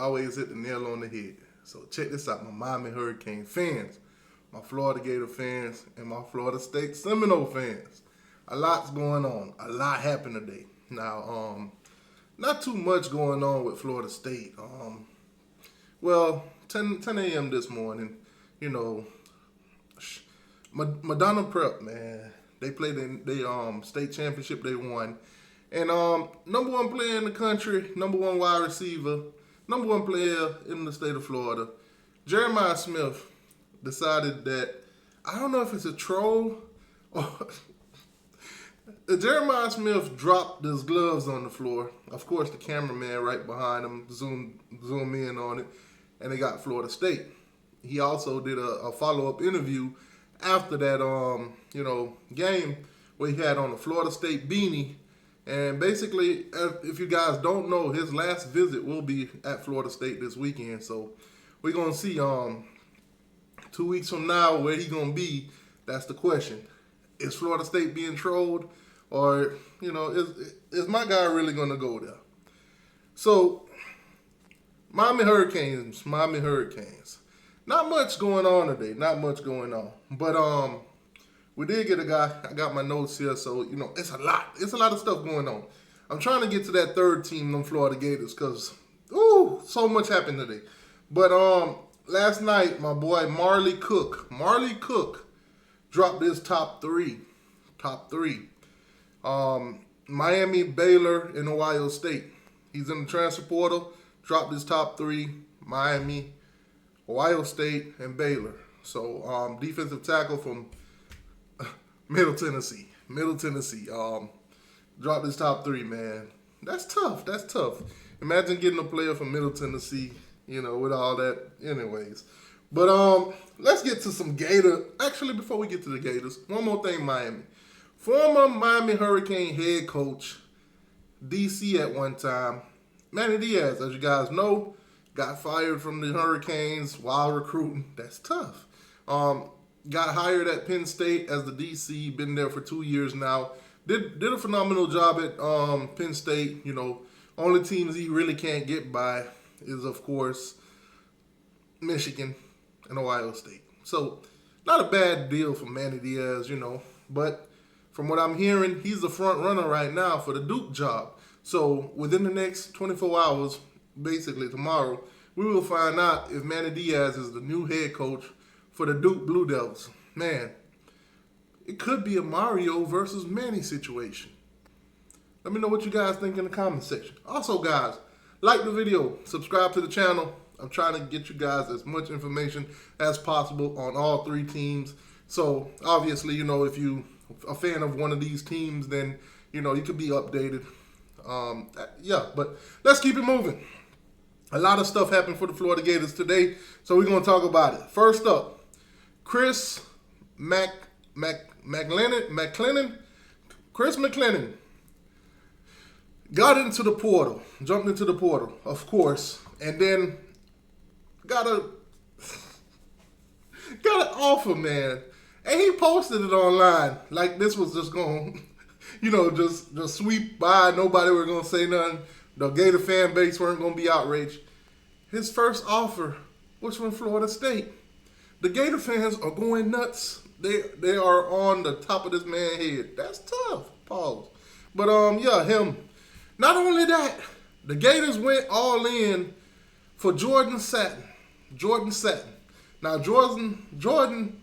always hit the nail on the head. So check this out, my Miami Hurricane fans, my Florida Gator fans, and my Florida State Seminole fans. A lot's going on. A lot happened today. Now, not too much going on with Florida State. Well, 10 a.m. this morning, you know, Madonna Prep, man, they played in the state championship. They won. And number one player in the country, number one wide receiver, number one player in the state of Florida, Jeremiah Smith, decided that, I don't know if it's a troll or Jeremiah Smith dropped his gloves on the floor. Of course, the cameraman right behind him zoom in on it, and they got Florida State. He also did a follow-up interview after that game where he had on a Florida State beanie. And basically, if you guys don't know, his last visit will be at Florida State this weekend. So we're going to see 2 weeks from now where he's going to be. That's the question. Is Florida State being trolled? Or, is my guy really going to go there? So, Miami Hurricanes. Not much going on today. Not much going on. But we did get a guy. I got my notes here, so it's a lot. It's a lot of stuff going on. I'm trying to get to that third team, them Florida Gators, because so much happened today. But last night, my boy Marley Cook dropped his top three. Miami, Baylor, and Ohio State. He's in the transfer portal. Dropped his top three: Miami, Ohio State, and Baylor. So defensive tackle from Middle Tennessee. Dropped his top three, man. That's tough. Imagine getting a player from Middle Tennessee, with all that. Anyways. But let's get to some Gator. Actually, before we get to the Gators, one more thing, Miami. Former Miami Hurricane head coach, DC at one time, Manny Diaz, as you guys know, got fired from the Hurricanes while recruiting. That's tough. Got hired at Penn State as the DC, been there for 2 years now. Did a phenomenal job at Penn State. Only teams he really can't get by is, of course, Michigan and Ohio State. So, not a bad deal for Manny Diaz, But from what I'm hearing, he's the front runner right now for the Duke job. So, within the next 24 hours, basically tomorrow, we will find out if Manny Diaz is the new head coach for the Duke Blue Devils. Man, it could be a Mario versus Manny situation. Let me know what you guys think in the comment section. Also, guys, like the video, subscribe to the channel. I'm trying to get you guys as much information as possible on all three teams. So, obviously, if you a fan of one of these teams, then, you could be updated. But let's keep it moving. A lot of stuff happened for the Florida Gators today, so we're going to talk about it. First up, Chris McClellan got into the portal, jumped into the portal, of course, and then got an offer, man. And he posted it online like this was just going, just sweep by. Nobody was going to say nothing. The Gator fan base weren't going to be outraged. His first offer was from Florida State. The Gator fans are going nuts. They are on the top of this man's head. That's tough. Pause. But him. Not only that, the Gators went all in for Jordan Satin. Now Jordan,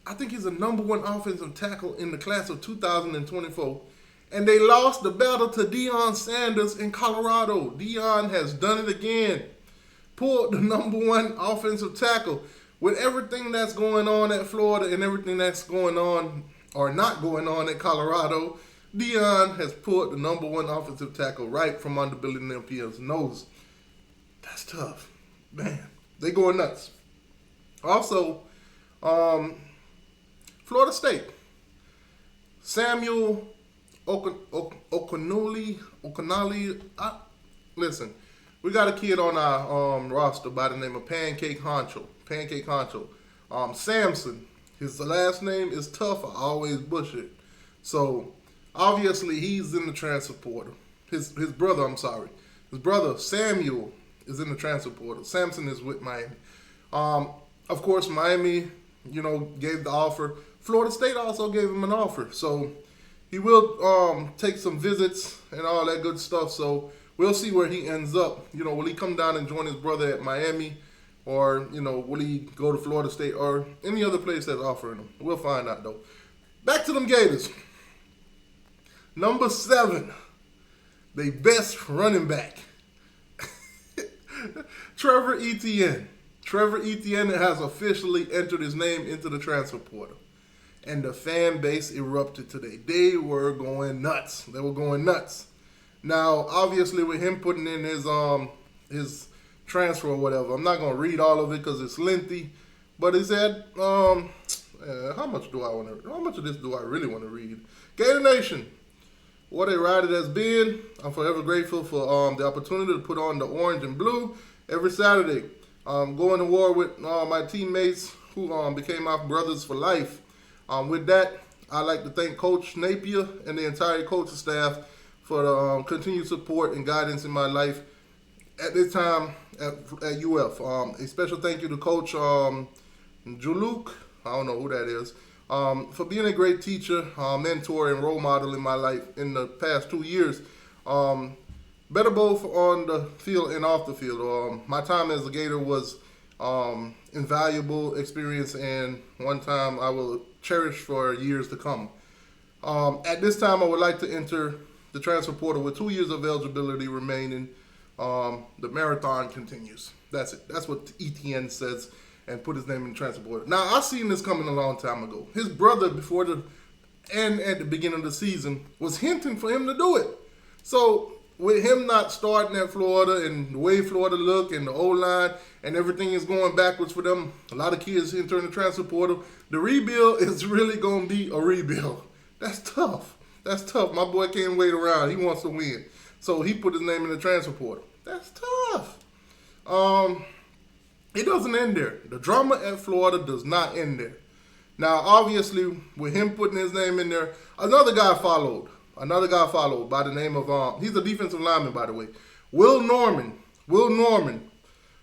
I think he's the number one offensive tackle in the class of 2024. And they lost the battle to Deion Sanders in Colorado. Deion has done it again. Pulled the number one offensive tackle. With everything that's going on at Florida and everything that's going on or not going on at Colorado, Deion has pulled the number one offensive tackle right from under Billy Napier's nose. That's tough. Man, they going nuts. Also, Florida State. Samuel Okunali. Listen, we got a kid on our roster by the name of Pancake Honcho. Samson. His last name is tough. I always butcher it. So, obviously, he's in the transfer portal. His brother His brother Samuel is in the transfer portal. Samson is with Miami. Of course, Miami, gave the offer. Florida State also gave him an offer. So he will take some visits and all that good stuff. So we'll see where he ends up. Will he come down and join his brother at Miami? Or, will he go to Florida State or any other place that's offering him? We'll find out, though. Back to them Gators. Number 7, the best running back. Trevor Etienne. Trevor Etienne has officially entered his name into the transfer portal. And the fan base erupted today. They were going nuts. They were going nuts. Now, obviously, with him putting in his transfer or whatever, I'm not going to read all of it because it's lengthy. But he said, how much of this do I really want to read? Gator Nation, what a ride it has been. I'm forever grateful for the opportunity to put on the orange and blue every Saturday. Going to war with my teammates who became my brothers for life. With that, I'd like to thank Coach Napier and the entire coaching staff for the continued support and guidance in my life at this time at UF. A special thank you to Coach Juluk, I don't know who that is, for being a great teacher, mentor, and role model in my life in the past 2 years. Better both on the field and off the field. My time as a Gator was invaluable experience and one time I will cherish for years to come. At this time, I would like to enter the transfer portal with 2 years of eligibility remaining. The marathon continues. That's it. That's what ETN says and put his name in the transfer portal. Now, I seen this coming a long time ago. His brother, before at the beginning of the season, was hinting for him to do it. So, with him not starting at Florida and the way Florida look and the O-line and everything is going backwards for them, a lot of kids entering the transfer portal, the rebuild is really going to be a rebuild. That's tough. That's tough. My boy can't wait around. He wants to win. So he put his name in the transfer portal. That's tough. It doesn't end there. The drama at Florida does not end there. Now, obviously, with him putting his name in there, another guy followed by the name of, he's a defensive lineman, by the way, Will Norman,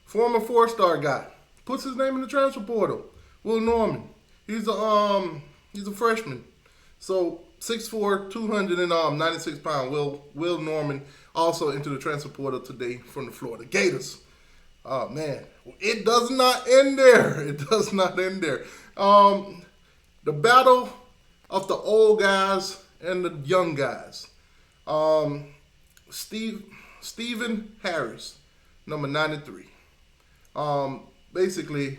former 4-star guy, puts his name in the transfer portal. Will Norman, he's a freshman. So 6'4", 296 pounds. Will Norman also into the transfer portal today from the Florida Gators. Oh man, it does not end there. It does not end there. The battle of the old guys and the young guys. Stephen Harris, number 93. Basically,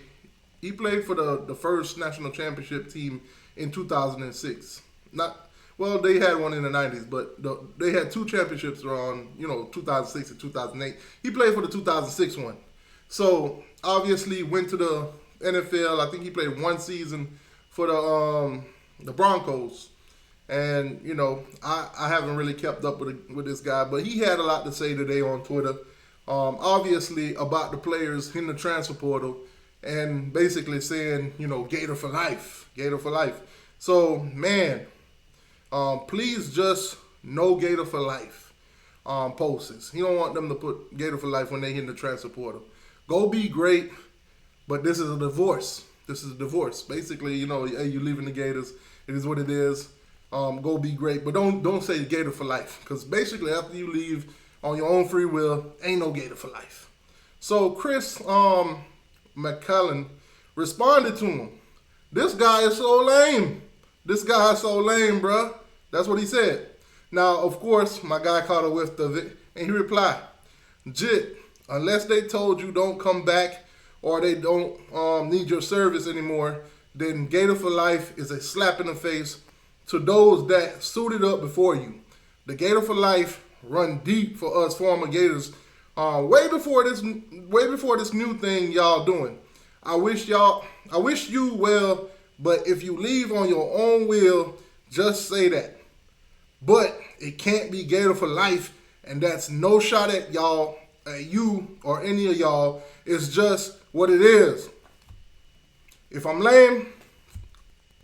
he played for the first national championship team in 2006. They had one in the 90s, but they had 2 championships around, 2006 and 2008. He played for the 2006 one. So, obviously, went to the NFL. I think he played 1 season for the Broncos. And, I haven't really kept up with this guy, but he had a lot to say today on Twitter. Obviously, about the players in the transfer portal and basically saying, Gator for life, Gator for life. So, man, please just no Gator for life posts. He don't want them to put Gator for life when they hit the transfer portal. Go be great, but this is a divorce. This is a divorce. Basically, hey, you leaving the Gators. It is what it is. Go be great, but don't say Gator for life, because basically after you leave on your own free will, ain't no Gator for life. So Chris McCullen responded to him. This guy is so lame. This guy is so lame, bruh. That's what he said. Now, of course, my guy caught a whiff of it, and he replied, "Jit, unless they told you don't come back or they don't need your service anymore, then Gator for life is a slap in the face to those that suited up before you. The Gator for life run deep for us former Gators way before this new thing y'all doing. I wish you well, but if you leave on your own will, just say that. But it can't be Gator for life, and that's no shot at y'all, at you or any of y'all. It's just what it is. If I'm lame,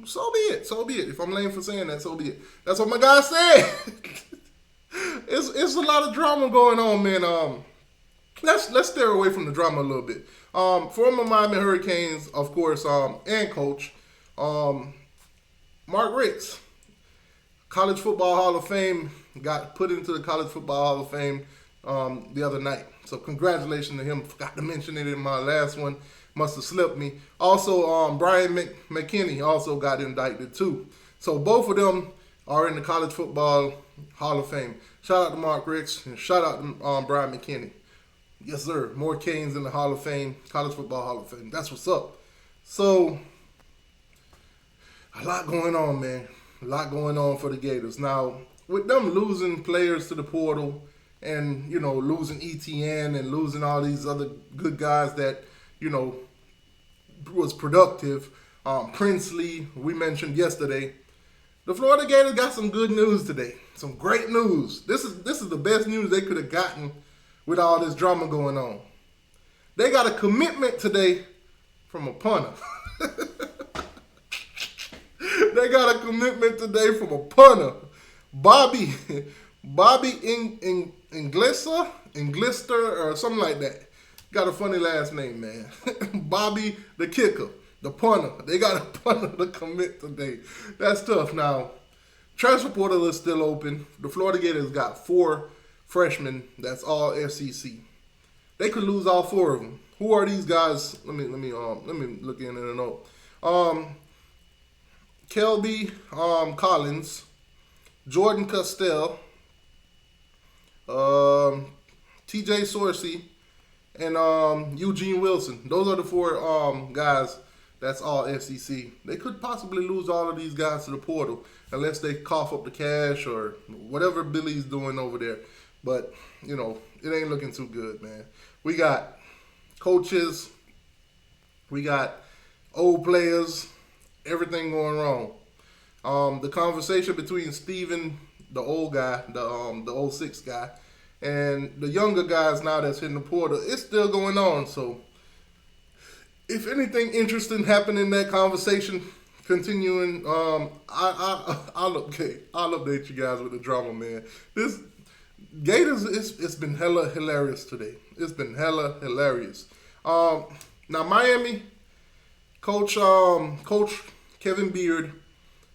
so be it. So be it. If I'm lame for saying that, so be it. That's what my guy said." it's a lot of drama going on, man. Let's steer away from the drama a little bit. Former Miami Hurricanes, of course, and coach, Mark Richt, College Football Hall of Fame, got put into the College Football Hall of Fame the other night. So congratulations to him. Forgot to mention it in my last one. Must have slipped me. Also, Brian McKinney also got indicted too. So both of them are in the College Football Hall of Fame. Shout out to Mark Richt and shout out to Brian McKinney. Yes, sir. More Canes in the Hall of Fame, College Football Hall of Fame. That's what's up. So, a lot going on, man. A lot going on for the Gators. Now, with them losing players to the portal and, losing ETN and losing all these other good guys that, was productive, Princely, we mentioned yesterday, the Florida Gators got some good news today. Some great news. This is the best news they could have gotten with all this drama going on. They got a commitment today from a punter. They got a commitment today from a punter. Bobby Inglister or something like that. Got a funny last name, man. Bobby the kicker, the punter. They got a punter to commit today. That's tough. Now, transfer portal is still open. The Florida Gators got 4 freshmen. That's all SEC. They could lose all 4 of them. Who are these guys? Let me look in and note. Kelby Collins, Jordan Castell, TJ Sorsey, and Eugene Wilson. Those are the 4 guys. That's all SEC. They could possibly lose all of these guys to the portal unless they cough up the cash or whatever Billy's doing over there. But, it ain't looking too good, man. We got coaches. We got old players. Everything going wrong. The conversation between Steven, the old guy, the 06 guy, and the younger guys now that's hitting the portal, it's still going on. So if anything interesting happened in that conversation, continuing, I'll update you guys with the drama, man. This Gators, it's been hella hilarious today. It's been hella hilarious. Now Miami coach Kevin Beard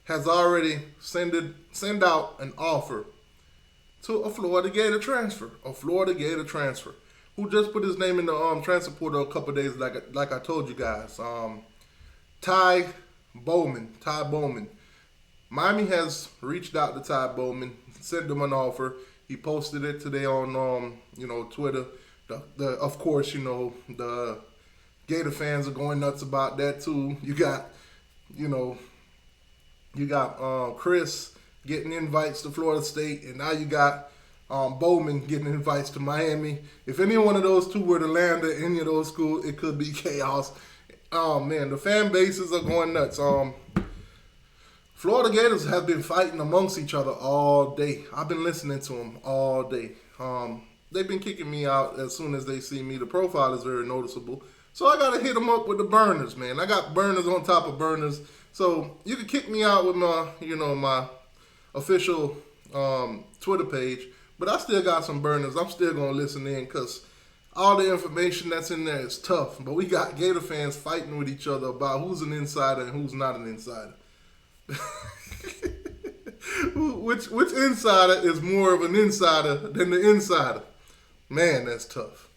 has already sent out an offer to a Florida Gator transfer. Who just put his name in the transfer portal a couple of days, like I told you guys. Ty Bowman. Miami has reached out to Ty Bowman, sent him an offer. He posted it today on Twitter. Of course, the Gator fans are going nuts about that too. You got Chris getting invites to Florida State, and now you got Bowman getting invites to Miami. If any one of those two were to land at any of those schools, it could be chaos. Oh man, the fan bases are going nuts. Florida Gators have been fighting amongst each other all day. I've been listening to them all day. They've been kicking me out as soon as they see me. The profile is very noticeable. So I got to hit them up with the burners, man. I got burners on top of burners. So you can kick me out with my official Twitter page. But I still got some burners. I'm still going to listen in because all the information that's in there is tough. But we got Gator fans fighting with each other about who's an insider and who's not an insider. Which insider is more of an insider than the insider? Man, that's tough.